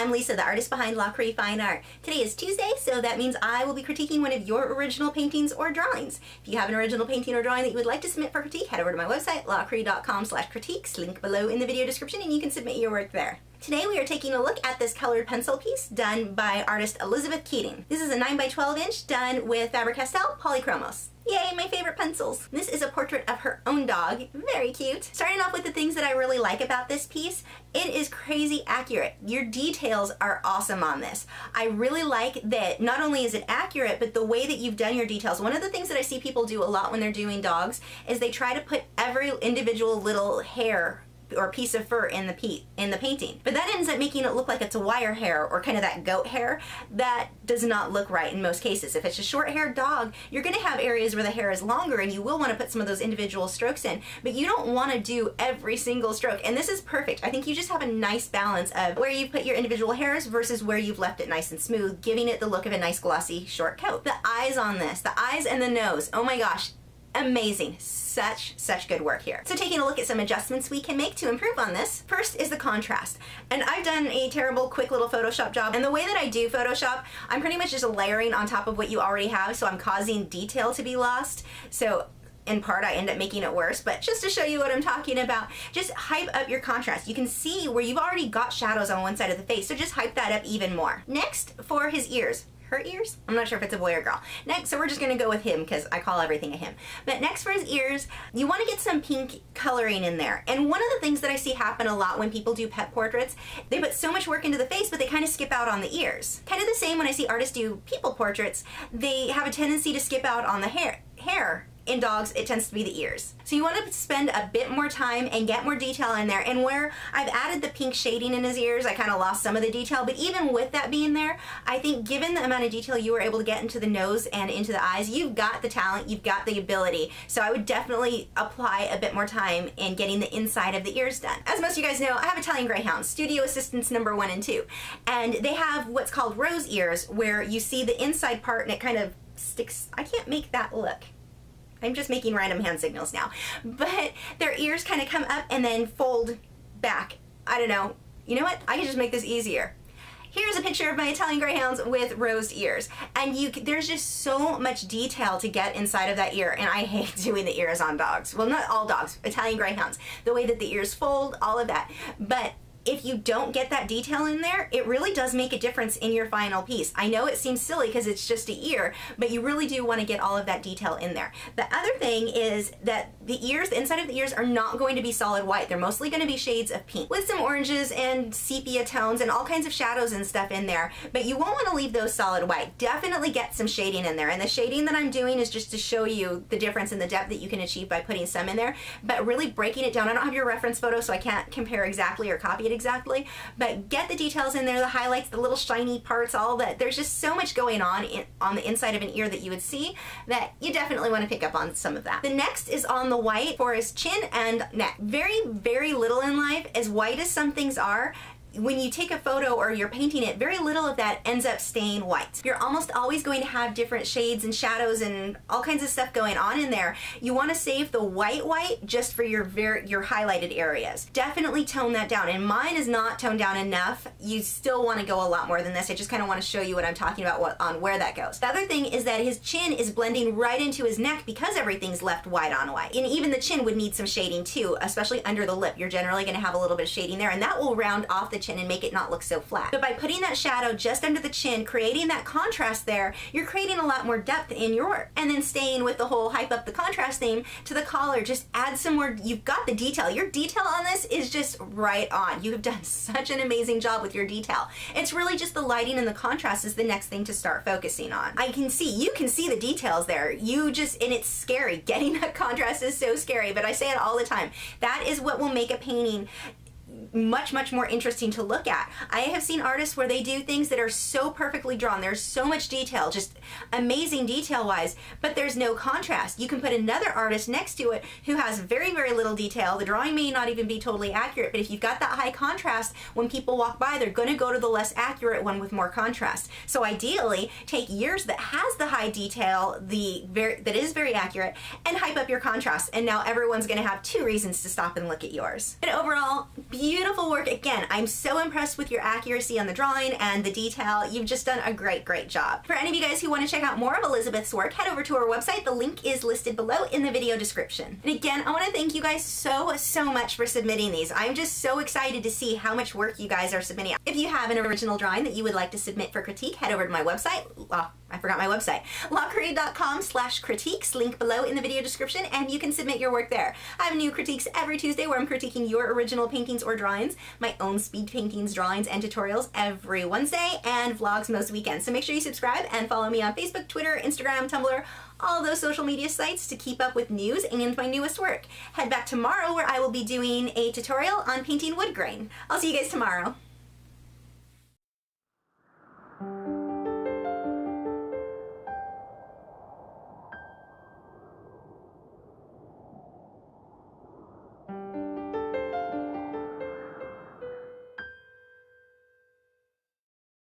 I'm Lisa, the artist behind Lachri Fine Art. Today is Tuesday, so that means I will be critiquing one of your original paintings or drawings. If you have an original painting or drawing that you would like to submit for critique, head over to my website, lachri.com/critiques, link below in the video description, and you can submit your work there. Today we are taking a look at this colored pencil piece done by artist Elizabeth Keating. This is a 9x12 inch done with Faber-Castell Polychromos. Yay, my favorite pencils. This is a portrait of her own dog. Very cute. Starting off with the things that I really like about this piece, it is crazy accurate. Your details are awesome on this. I really like that not only is it accurate, but the way that you've done your details. One of the things that I see people do a lot when they're doing dogs is they try to put every individual little hair or piece of fur in the painting. But that ends up making it look like it's a wire hair or kind of that goat hair. That does not look right in most cases. If it's a short-haired dog, you're going to have areas where the hair is longer and you will want to put some of those individual strokes in, but you don't want to do every single stroke. And this is perfect. I think you just have a nice balance of where you put your individual hairs versus where you've left it nice and smooth, giving it the look of a nice glossy short coat. The eyes on this, the eyes and the nose, oh my gosh, amazing. Such good work here. So taking a look at some adjustments we can make to improve on this. First is the contrast. And I've done a terrible quick little Photoshop job. And the way that I do Photoshop, I'm pretty much just layering on top of what you already have, so I'm causing detail to be lost. So in part I end up making it worse, but just to show you what I'm talking about, just hype up your contrast. You can see where you've already got shadows on one side of the face, so just hype that up even more. Next, for his ears. Her ears? I'm not sure if it's a boy or girl. Next, so we're just gonna go with him because I call everything a him. But next for his ears, you wanna get some pink coloring in there. And one of the things that I see happen a lot when people do pet portraits, they put so much work into the face, but they kind of skip out on the ears. Kind of the same when I see artists do people portraits, they have a tendency to skip out on the hair. In dogs, it tends to be the ears. So you want to spend a bit more time and get more detail in there. And where I've added the pink shading in his ears, I kind of lost some of the detail. But even with that being there, I think given the amount of detail you were able to get into the nose and into the eyes, you've got the talent, you've got the ability. So I would definitely apply a bit more time in getting the inside of the ears done. As most of you guys know, I have Italian Greyhounds, studio assistants number 1 and 2. And they have what's called rose ears, where you see the inside part and it kind of sticks. I can't make that look. I'm just making random hand signals now. But their ears kind of come up and then fold back. I don't know. You know what? I can just make this easier. Here's a picture of my Italian Greyhounds with rosed ears. And there's just so much detail to get inside of that ear, and I hate doing the ears on dogs. Well, not all dogs, Italian Greyhounds. The way that the ears fold, all of that. But if you don't get that detail in there, it really does make a difference in your final piece. I know it seems silly because it's just an ear, but you really do want to get all of that detail in there. The other thing is that the ears, the inside of the ears, are not going to be solid white. They're mostly going to be shades of pink with some oranges and sepia tones and all kinds of shadows and stuff in there, but you won't want to leave those solid white. Definitely get some shading in there, and the shading that I'm doing is just to show you the difference in the depth that you can achieve by putting some in there, but really breaking it down. I don't have your reference photo, so I can't compare exactly or copy it exactly, but get the details in there, the highlights, the little shiny parts, all that. There's just so much going on the inside of an ear that you would see that you definitely want to pick up on some of that. The next is on the white for his chin and neck. Very little in life, as white as some things are, when you take a photo or you're painting it, very little of that ends up staying white. You're almost always going to have different shades and shadows and all kinds of stuff going on in there. You want to save the white just for your highlighted areas. Definitely tone that down, and mine is not toned down enough. You still want to go a lot more than this. I just kind of want to show you what I'm talking about on where that goes. The other thing is that his chin is blending right into his neck because everything's left white on white. And even the chin would need some shading too, especially under the lip. You're generally going to have a little bit of shading there, and that will round off the chin and make it not look so flat. But by putting that shadow just under the chin, creating that contrast there, you're creating a lot more depth in your work. And then staying with the whole hype up the contrast theme to the collar, just add some more. You've got the detail. Your detail on this is just right on. You have done such an amazing job with your detail. It's really just the lighting and the contrast is the next thing to start focusing on. You can see the details there. And it's scary. Getting that contrast is so scary, but I say it all the time. That is what will make a painting much more interesting to look at. I have seen artists where they do things that are so perfectly drawn. There's so much detail, just amazing detail wise, but there's no contrast. You can put another artist next to it who has very little detail. The drawing may not even be totally accurate, but if you've got that high contrast, when people walk by, they're going to go to the less accurate one with more contrast. So ideally, take yours that has the high detail, that is very accurate, and hype up your contrast, and now everyone's going to have 2 reasons to stop and look at yours. But overall, beautiful beautiful work. Again, I'm so impressed with your accuracy on the drawing and the detail. You've just done a great, great job. For any of you guys who want to check out more of Elizabeth's work, head over to her website. The link is listed below in the video description. And again, I want to thank you guys so much for submitting these. I'm just so excited to see how much work you guys are submitting. If you have an original drawing that you would like to submit for critique, head over to my website. I forgot my website. Lachri.com/critiques, link below in the video description, and you can submit your work there. I have new critiques every Tuesday where I'm critiquing your original paintings or drawings, my own speed paintings, drawings, and tutorials every Wednesday, and vlogs most weekends. So make sure you subscribe and follow me on Facebook, Twitter, Instagram, Tumblr, all those social media sites to keep up with news and my newest work. Head back tomorrow where I will be doing a tutorial on painting wood grain. I'll see you guys tomorrow.